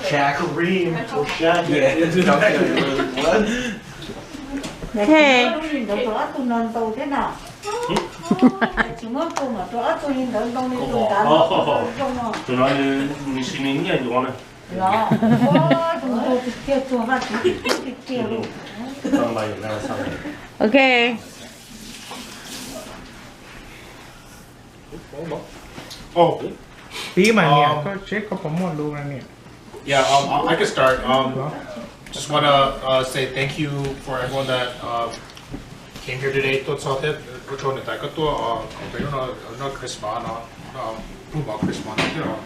Shakarine or Shaq. Yeah, it's Okay. tụi nó như xin miếng nha tụi con này. Okay. Oh. Tí mà nè, có chết có phẩm một luôn nè. Yeah, I can start. Just want to say thank you for everyone that came here today. Tôi sau Tết, tôi cho nên tại cái tôi bây giờ nó Christmas nó không bảo Christmas nữa.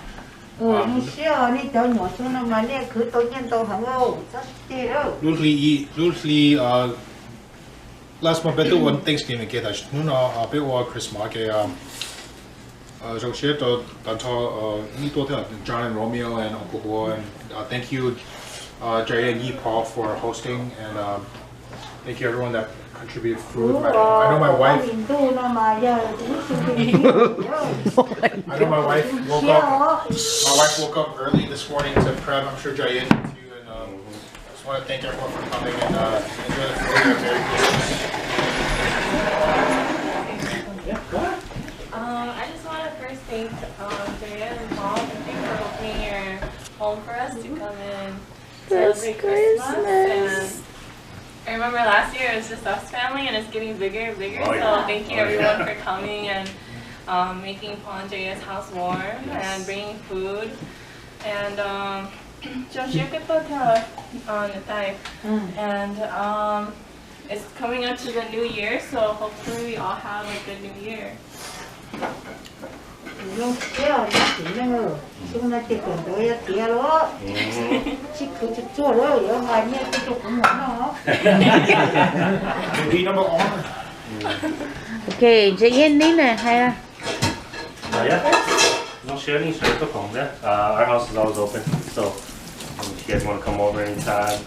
Usually last month betul one Thanksgiving kita, nuno betul Christmas ke trong shit to ni to John and Romeo and Uncle Bo and thank you Jay and Yi Paul for hosting and thank you everyone that contributed food. I know my wife. I know my wife woke up. My wife woke up early this morning to prep. I'm sure Jay did too. And I just want to thank everyone for coming and enjoy the food. Merry Christmas. I just want to first thank Jay and Paul for opening your home for us to come and celebrate Christmas. I remember last year it was just us family and it's getting bigger and bigger, so thank you everyone for coming and making Paul and Jay's house warm and bringing food. And it's coming up to the new year, so hopefully we all have a good new year. Okay, Jay ní nè hay. No sharing shirt our house is always open, so if you guys want to come over anytime,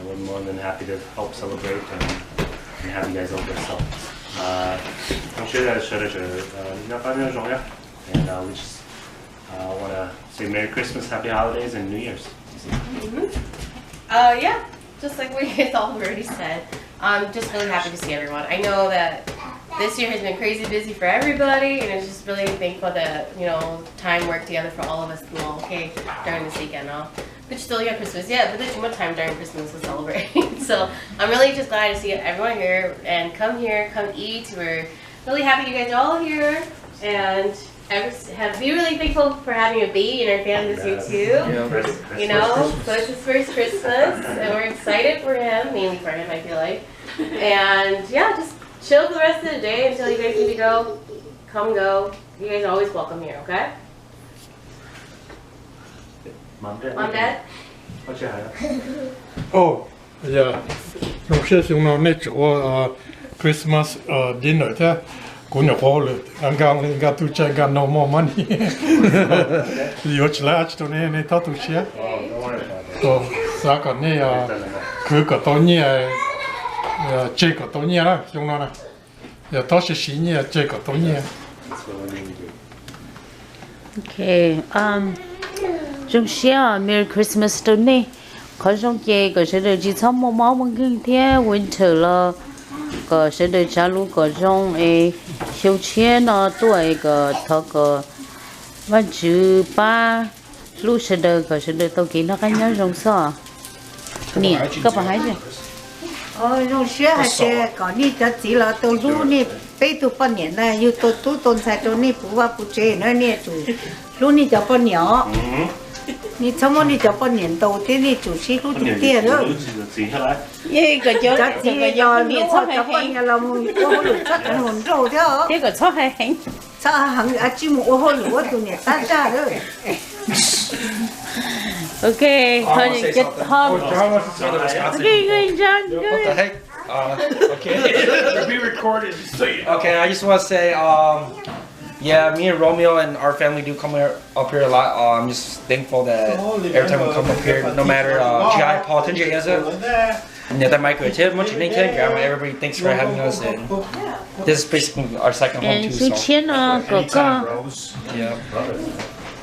we're more than happy to help celebrate and have you guys over. So I'm sure that and we just want to say Merry Christmas, Happy Holidays, and New Year's. Yeah, just like what you guys all already said. I'm just really happy to see everyone. I know that this year has been crazy busy for everybody, and it's just really thankful that, you know, time worked together for all of us during this weekend. But still, yeah, Christmas, yeah, but there's too much time during Christmas to celebrate. So I'm really just glad to see everyone here, and come eat. We're really happy you guys are all here, and be really thankful for having a baby in our family this year too. You know, so it's his first Christmas, and we're excited for him, mainly for him, I feel like. And yeah, just chill for the rest of the day until you guys need to go. Come go. You guys are always welcome here, okay? Mom, Dad. Mom, Dad? What's your highlight? Oh, yeah. Nó sẽ dùng nó nét chỗ Christmas dinner thế. Cũng nhiều khó rồi. Anh gà tu chơi gà no more money. Điều chỉ là cho nên này thao tu chơi. So, sao cái này cứ cái tổ nhẹ chơi cái tổ nhẹ đó, dùng nó này. Giờ thao sẽ xí nhẹ chơi cái tổ nhẹ. Okay. Trong xe Merry Christmas tới nè. Có trong chơi có sẽ được chỉ xong một máu bằng kinh thế winter là có sẽ được trả lúc có trong siêu chiến nó tuổi có thọ có và chữ ba lúc sẽ được tàu kín nó cái nhớ trong sao nè có phải hay chưa? Trong xe hay xe có đi cho chỉ là tàu lúc nè bây tụ bao nhiêu này yêu tụ tôn sai cho nè phụ va phụ chế nữa nè chủ lúc nè cho bao nhiêu你怎么你就半年到底你做事都点点了？这个叫这个叫你错还行，这个错还行，错行啊！只我好路我做年大家了。Okay, honey, get home. Okay, John. What the heck? Okay. Be recorded. Okay, I just want to say, yeah, me and Romeo and our family do come up here a lot. I'm just thankful that every time we come up here, no matter GI, Paul, and Jay, everybody thanks for having us. And this is basically our second home too. So. Anytime, bros. Yeah.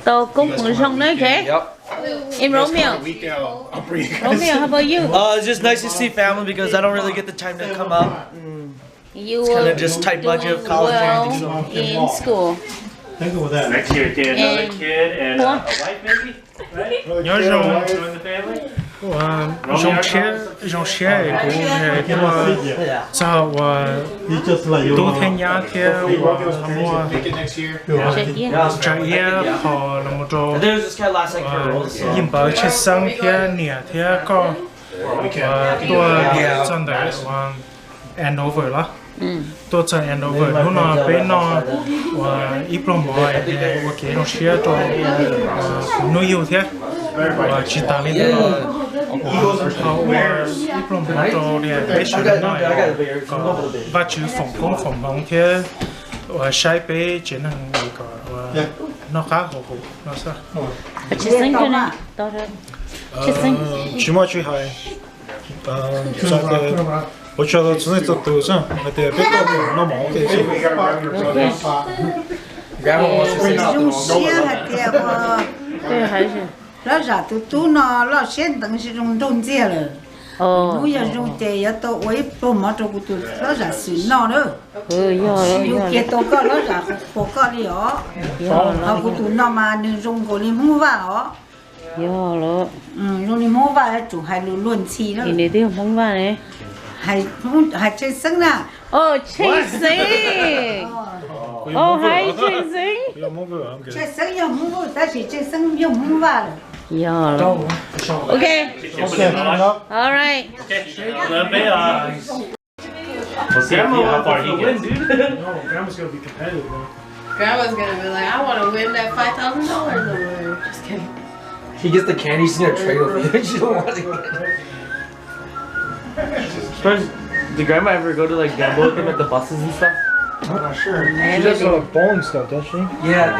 Tao cũng muốn xong đấy chứ. Yep. And Romeo. Weekend, I'll bring you guys. Romeo, how about you? It's just nice to see family because I don't really get the time to come out. You kinda will just tight budget of do college well and in school. Thank you for that. Next year, get another And- kid and a wife, maybe? Right? nhớ rồi Join the family? dòng xe của người sao tu thiên nhà kia mua Make it next year. trái họ là một trò There's this cat last night for rolls. nhìn bảo chết sang kia nè thế có tôi chân đấy end over đó tôi chân end over lúc nào bên nó ít lòng mỏi để cái nó xe cho nuôi yêu thế chỉ ta lên đó ít lòng mỏi cho để bé sữa nó và chữ phòng bóng thế sai bé chỉ năng cái nó khá hổ nó sao Chết sinh cho nên to hơn. Chết sinh. 주말 주하이.我觉得真的这都是，那得别搞那么开心。 dùng xe hạt kia mà Cái hay gì? nó ra tụi nó nó xem等是用中介了， Ồ. 我要用这要到我也不忙着我都nó ra xuyên nó nữa， 有几多个nó ra火锅里哦，啊我都那么能用过你木瓦哦， Rồi. 用你木瓦就还能论气了 Thì，này tiêu không vào này. 还真生呢， Ồ, chết sinh. Ồ, hay chết sinh. 这生要木，但是这生用木瓦了。 Rồi. Okay. All right. Okay, let me, we'll see how far he gets. Grandma's gonna be competitive though. Grandma's gonna be like, I want to win that $5,000 award. Just kidding. He gets the candy, she's gonna trade with you. She don't want to get did grandma ever go to like gamble with him at the buses and stuff? I'm not sure. She does bowling stuff, does she? Yeah.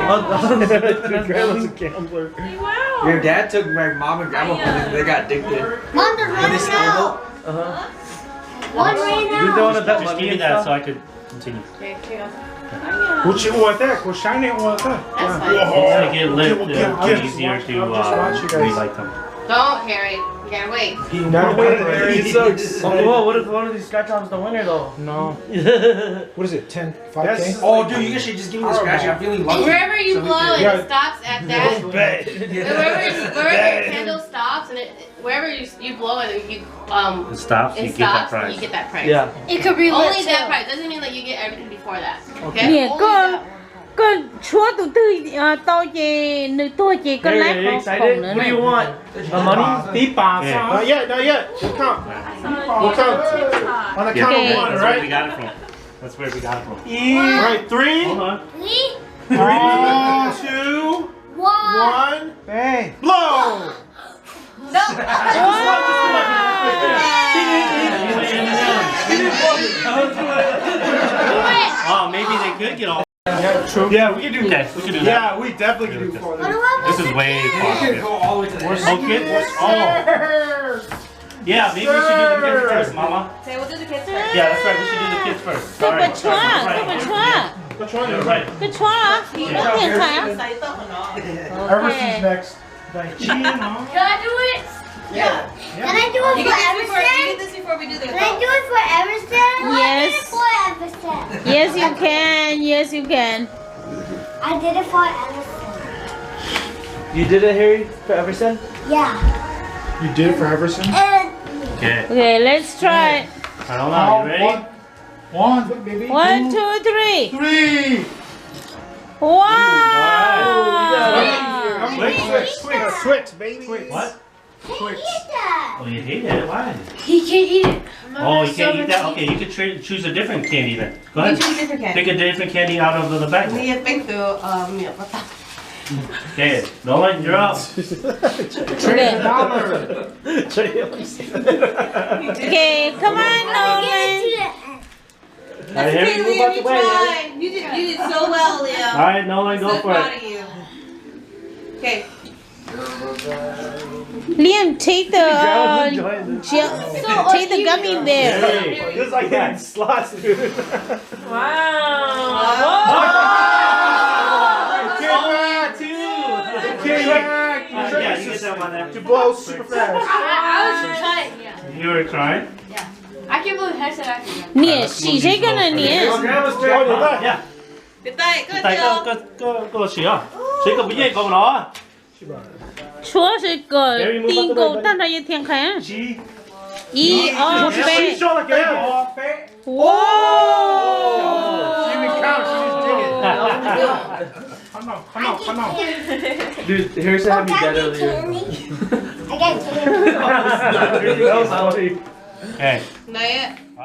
Grandma's a gambler. Wow. Your dad took my mom and grandma bowling. They got addicted. Mom, there's one now. One right You now. don't want to bet Just money give me and that stuff? so I could continue. Okay, here. Which was that? Which shiny was that? That's fine. It's gonna get lit, it'll be easier to relight them. Don't, Harry. You gotta wait. He's so excited. Whoa, what if one of these scratch offs the winner though? No. What is it? 10, 5K? Oh, dude, you should just give me the scratch. I'm feeling lucky. Wherever you blow, Yeah. it stops at that. Wherever the candle stops, and wherever you blow it, It stops, you it get that stops, prize. you get that price. Yeah. It could be Only lit that too. price. Doesn't mean like you get everything before that. Okay. Nè, Only con that. con chúa tụi tôi to chè nữ tôi chè con lát Harry, are you con excited? nữa What do này. you want? Money? Tí bà Yeah. sao? Not yet, not yet. We'll count. We'll count. On the count Okay. of one, That's where we right? got it from. That's where we got it from. Right, three, Hold on. 2, One. 1, Hey. blow! Oh, maybe they could get all. Yeah, true. Yeah, we can do Okay, we can do that. Yeah, we definitely can do four. This is way far. Go all the way to the end. Okay. Oh. Yeah, maybe we should do the kids first, Mama. Okay, we'll do the kids first. Yeah, that's right. We should do the kids first. Cái All bà right. chúa, cái bà chúa, Which one? You're right. cái chúa hả? Có tiền phải không? Everson's next. Can I do it? Yeah. Can I do it You for get this Everson? before we do the Can I do it for Everson? Yes. I did it for Everson. Yes, you can. Yes, you can. I did it for Everson. You did it, Harry, for Everson? Yeah. You did it for Everson? And Okay. Okay, let's try. Hold on. You ready? One, baby. 1, 2, 3. 3. Wow. Switch, baby. What? he can eat that. Oh, you hate it? Why? He can eat it. Oh, you can't eat that? Okay, you could choose a different candy then. Go You ahead. choose different candy. Pick a different candy out of the bag. We have been through what the Okay, Nolan, you're up. Okay. Okay, come on, Nolan. All right, Harry, move out the way. Harry. You did so well, Liam. All right, Nolan, go So for proud it. of you. Okay. Liam, take the take the gummy bear. Hey. Just like that. Slots, dude. Wow. Yeah, you get that man. To blow super fast. I was trying, yeah. You were trying? Yeah. I can't believe I said I could. 你洗这个呢？你 Yeah. Good night, good Tại night. có xỉ à? Xỉ có bị gì có nó? 说是个订购，但它也挺开。一二三，说了给我。哇！ She didn't count, she just did it. Come on. Dude, here's how me dead earlier. I got candy. Hey. Not yet.